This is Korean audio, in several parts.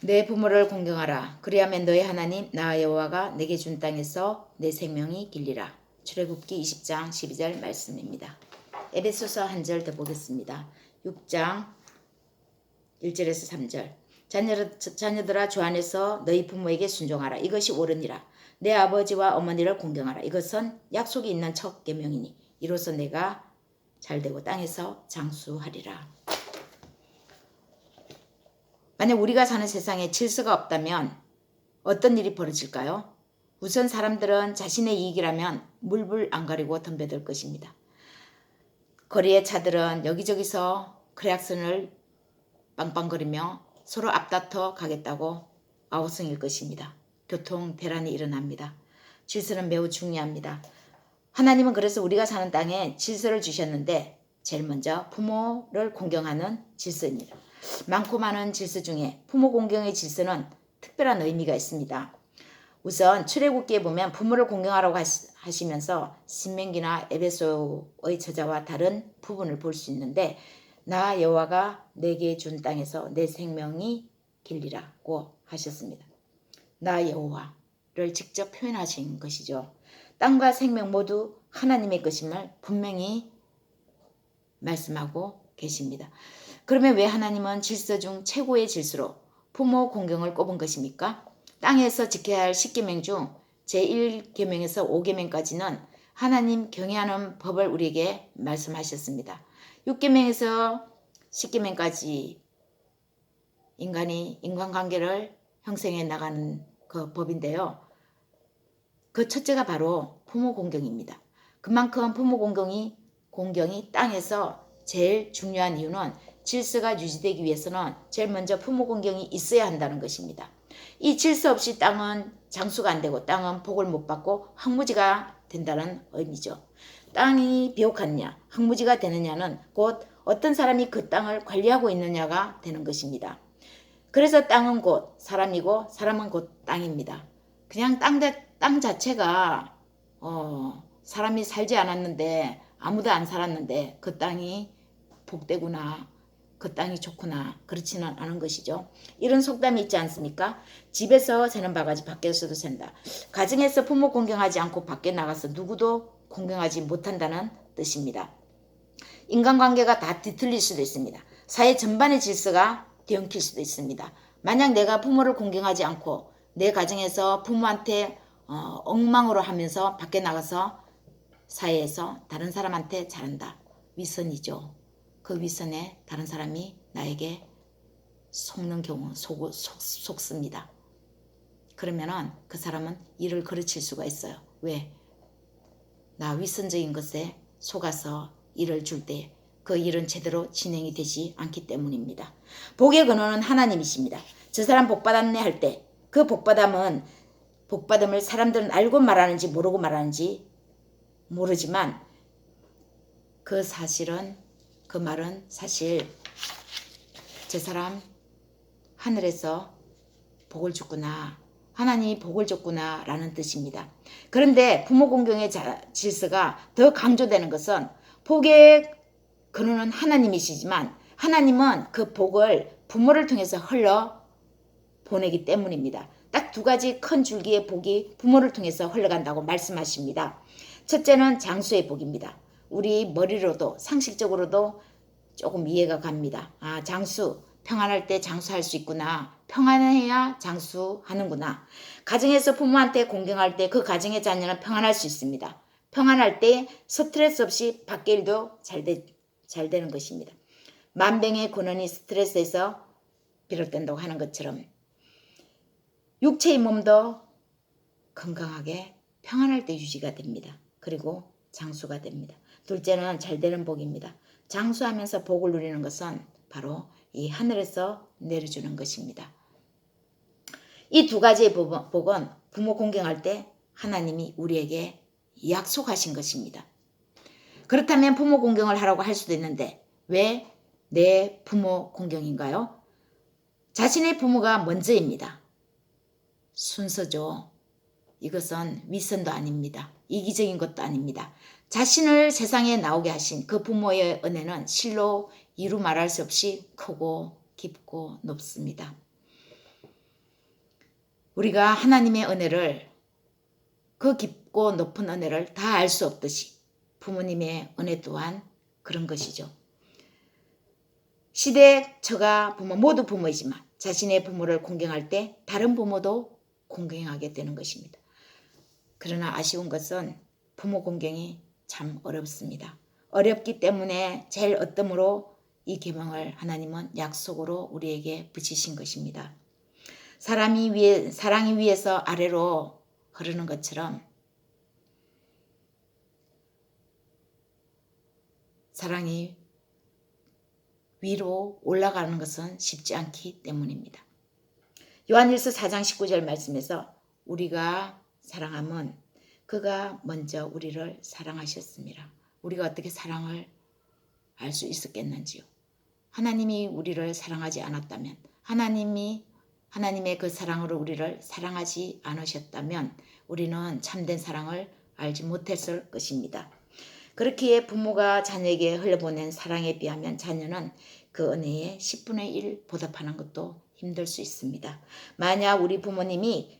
내 부모를 공경하라. 그리하면 너의 하나님 나 여호와가 내게 준 땅에서 내 생명이 길리라. 출애굽기 20장 12절 말씀입니다. 에베소서 한 절 더 보겠습니다. 6장 1절에서 3절. 자녀들아 주 안에서 너희 부모에게 순종하라. 이것이 옳으니라. 내 아버지와 어머니를 공경하라. 이것은 약속이 있는 첫 계명이니 이로써 내가 잘되고 땅에서 장수하리라. 만약 우리가 사는 세상에 질서가 없다면 어떤 일이 벌어질까요? 우선 사람들은 자신의 이익이라면 물불 안 가리고 덤벼들 것입니다. 거리의 차들은 여기저기서 크레악선을 빵빵거리며 서로 앞다퉈 가겠다고 아우성일 것입니다. 교통 대란이 일어납니다. 질서는 매우 중요합니다. 하나님은 그래서 우리가 사는 땅에 질서를 주셨는데 제일 먼저 부모를 공경하는 질서입니다. 많고 많은 질서 중에 부모 공경의 질서는 특별한 의미가 있습니다. 우선 출애굽기에 보면 부모를 공경하라고 하시면서 신명기나 에베소의 저자와 다른 부분을 볼 수 있는데 나 여호와가 내게 준 땅에서 내 생명이 길리라고 하셨습니다. 나 여호와를 직접 표현하신 것이죠. 땅과 생명 모두 하나님의 것임을 분명히 말씀하고 계십니다. 그러면 왜 하나님은 질서 중 최고의 질서로 부모 공경을 꼽은 것입니까? 땅에서 지켜야 할 10계명 중 제1계명에서 5계명까지는 하나님 경외하는 법을 우리에게 말씀하셨습니다. 6계명에서 10계명까지 인간관계를 형성해 나가는 그 법인데요. 그 첫째가 바로 부모 공경입니다. 그만큼 부모 공경이 땅에서 제일 중요한 이유는 질서가 유지되기 위해서는 제일 먼저 부모 공경이 있어야 한다는 것입니다. 이 질서 없이 땅은 장수가 안 되고 땅은 복을 못 받고 황무지가 된다는 의미죠. 땅이 비옥하느냐 황무지가 되느냐는 곧 어떤 사람이 그 땅을 관리하고 있느냐가 되는 것입니다. 그래서 땅은 곧 사람이고 사람은 곧 땅입니다. 그냥 땅 자체가 사람이 살지 않았는데 아무도 안 살았는데 그 땅이 복되구나 그 땅이 좋구나 그렇지는 않은 것이죠. 이런 속담이 있지 않습니까? 집에서 새는 바가지 밖에서도 샌다. 가정에서 부모 공경하지 않고 밖에 나가서 누구도 공경하지 못한다는 뜻입니다. 인간관계가 다 뒤틀릴 수도 있습니다. 사회 전반의 질서가 뒤엉킬 수도 있습니다. 만약 내가 부모를 공경하지 않고 내 가정에서 부모한테 엉망으로 하면서 밖에 나가서 사회에서 다른 사람한테 잘한다. 위선이죠. 그 위선에 다른 사람이 나에게 속는 경우 속습니다. 그러면은 그 사람은 일을 그르칠 수가 있어요. 왜? 나 위선적인 것에 속아서 일을 줄 때 그 일은 제대로 진행이 되지 않기 때문입니다. 복의 근원은 하나님이십니다. 저 사람 복받았네 할 때 그 복받음을 사람들은 알고 말하는지 모르고 말하는지 모르지만 그 말은 사실 저 사람 하늘에서 복을 줬구나 하나님이 복을 줬구나 라는 뜻입니다. 그런데 부모 공경의 질서가 더 강조되는 것은 복의 근원은 하나님이시지만 하나님은 그 복을 부모를 통해서 흘러 보내기 때문입니다. 딱 두 가지 큰 줄기의 복이 부모를 통해서 흘러간다고 말씀하십니다. 첫째는 장수의 복입니다. 우리 머리로도 상식적으로도 조금 이해가 갑니다. 장수, 평안할 때 장수할 수 있구나. 평안해야 장수하는구나. 가정에서 부모한테 공경할 때 그 가정의 자녀는 평안할 수 있습니다. 평안할 때 스트레스 없이 밖의 일도 잘 되는 것입니다. 만병의 근원이 스트레스에서 비롯된다고 하는 것처럼 육체의 몸도 건강하게 평안할 때 유지가 됩니다. 그리고 장수가 됩니다. 둘째는 잘 되는 복입니다. 장수하면서 복을 누리는 것은 바로 이 하늘에서 내려주는 것입니다. 이 두 가지의 복은 부모 공경할 때 하나님이 우리에게 약속하신 것입니다. 그렇다면 부모 공경을 하라고 할 수도 있는데 왜 내 부모 공경인가요? 자신의 부모가 먼저입니다. 순서죠. 이것은 위선도 아닙니다. 이기적인 것도 아닙니다. 자신을 세상에 나오게 하신 그 부모의 은혜는 실로 이루 말할 수 없이 크고 깊고 높습니다. 우리가 하나님의 은혜를, 그 깊고 높은 은혜를 다 알 수 없듯이 부모님의 은혜 또한 그런 것이죠. 시대, 처가, 부모 모두 부모이지만 자신의 부모를 공경할 때 다른 부모도 공경하게 되는 것입니다. 그러나 아쉬운 것은 부모 공경이 참 어렵습니다. 어렵기 때문에 제일 어뜸으로 이 계명을 하나님은 약속으로 우리에게 붙이신 것입니다. 사랑이 위에서 아래로 흐르는 것처럼 사랑이 위로 올라가는 것은 쉽지 않기 때문입니다. 요한일서 4장 19절 말씀에서 우리가 사랑함은 그가 먼저 우리를 사랑하셨습니다. 우리가 어떻게 사랑을 알 수 있었겠는지요. 하나님이 우리를 사랑하지 않았다면, 하나님의 그 사랑으로 우리를 사랑하지 않으셨다면 우리는 참된 사랑을 알지 못했을 것입니다. 그렇기에 부모가 자녀에게 흘려보낸 사랑에 비하면 자녀는 그 은혜에 10분의 1 보답하는 것도 힘들 수 있습니다. 만약 우리 부모님이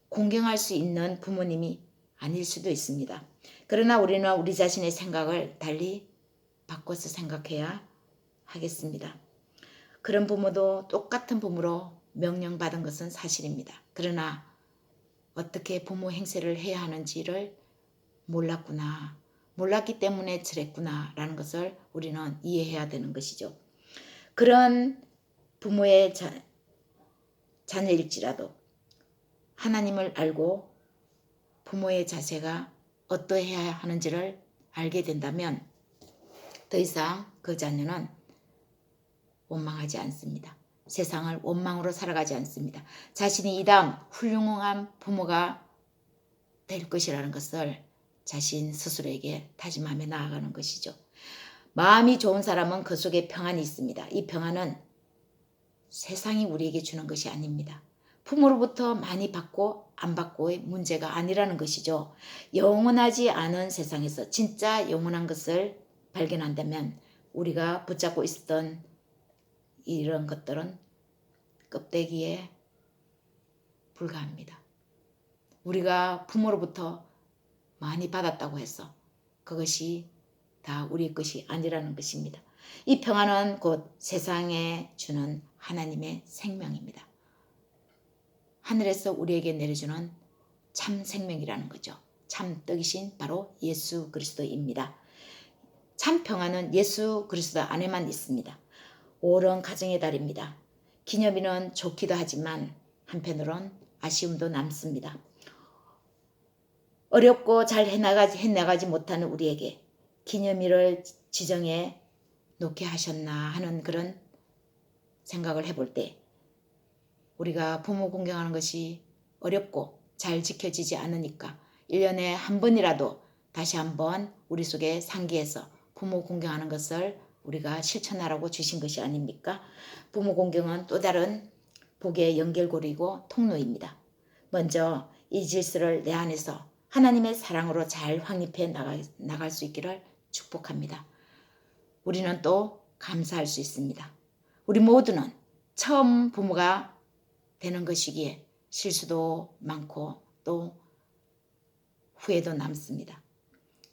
공경할 수 있는 부모님이 아닐 수도 있습니다. 그러나 우리는 우리 자신의 생각을 달리 바꿔서 생각해야 하겠습니다. 그런 부모도 똑같은 부모로 명령받은 것은 사실입니다. 그러나 어떻게 부모 행세를 해야 하는지를 몰랐기 때문에 저랬구나 라는 것을 우리는 이해해야 되는 것이죠. 그런 부모의 자녀일지라도 하나님을 알고 부모의 자세가 어떠해야 하는지를 알게 된다면 더 이상 그 자녀는 원망하지 않습니다. 세상을 원망으로 살아가지 않습니다. 자신이 이 다음 훌륭한 부모가 될 것이라는 것을 자신 스스로에게 다짐하며 나아가는 것이죠. 마음이 좋은 사람은 그 속에 평안이 있습니다. 이 평안은 세상이 우리에게 주는 것이 아닙니다. 부모로부터 많이 받고 안 받고의 문제가 아니라는 것이죠. 영원하지 않은 세상에서 진짜 영원한 것을 발견한다면 우리가 붙잡고 있었던 이런 것들은 껍데기에 불과합니다. 우리가 부모로부터 많이 받았다고 해서 그것이 다 우리 것이 아니라는 것입니다. 이 평안은 곧 세상에 주는 하나님의 생명입니다. 하늘에서 우리에게 내려주는 참 생명이라는 거죠. 참 떡이신 바로 예수 그리스도입니다. 참 평안은 예수 그리스도 안에만 있습니다. 오랜 가정의 달입니다. 기념일은 좋기도 하지만 한편으론 아쉬움도 남습니다. 어렵고 잘 해나가지 못하는 우리에게 기념일을 지정해 놓게 하셨나 하는 그런 생각을 해볼 때 우리가 부모 공경하는 것이 어렵고 잘 지켜지지 않으니까 1년에 한 번이라도 다시 한번 우리 속에 상기해서 부모 공경하는 것을 우리가 실천하라고 주신 것이 아닙니까? 부모 공경은 또 다른 복의 연결고리이고 통로입니다. 먼저 이 질서를 내 안에서 하나님의 사랑으로 잘 확립해 나갈 수 있기를 축복합니다. 우리는 또 감사할 수 있습니다. 우리 모두는 처음 부모가 되는 것이기에 실수도 많고 또 후회도 남습니다.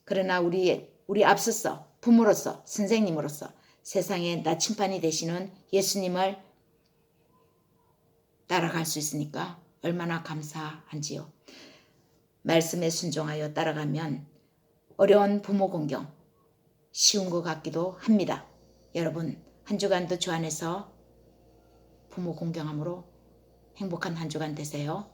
그러나 우리 앞서서 부모로서 선생님으로서 세상의 나침반이 되시는 예수님을 따라갈 수 있으니까 얼마나 감사한지요. 말씀에 순종하여 따라가면 어려운 부모 공경 쉬운 것 같기도 합니다. 여러분 한 주간도 주 안에서 부모 공경함으로 행복한 한 주간 되세요.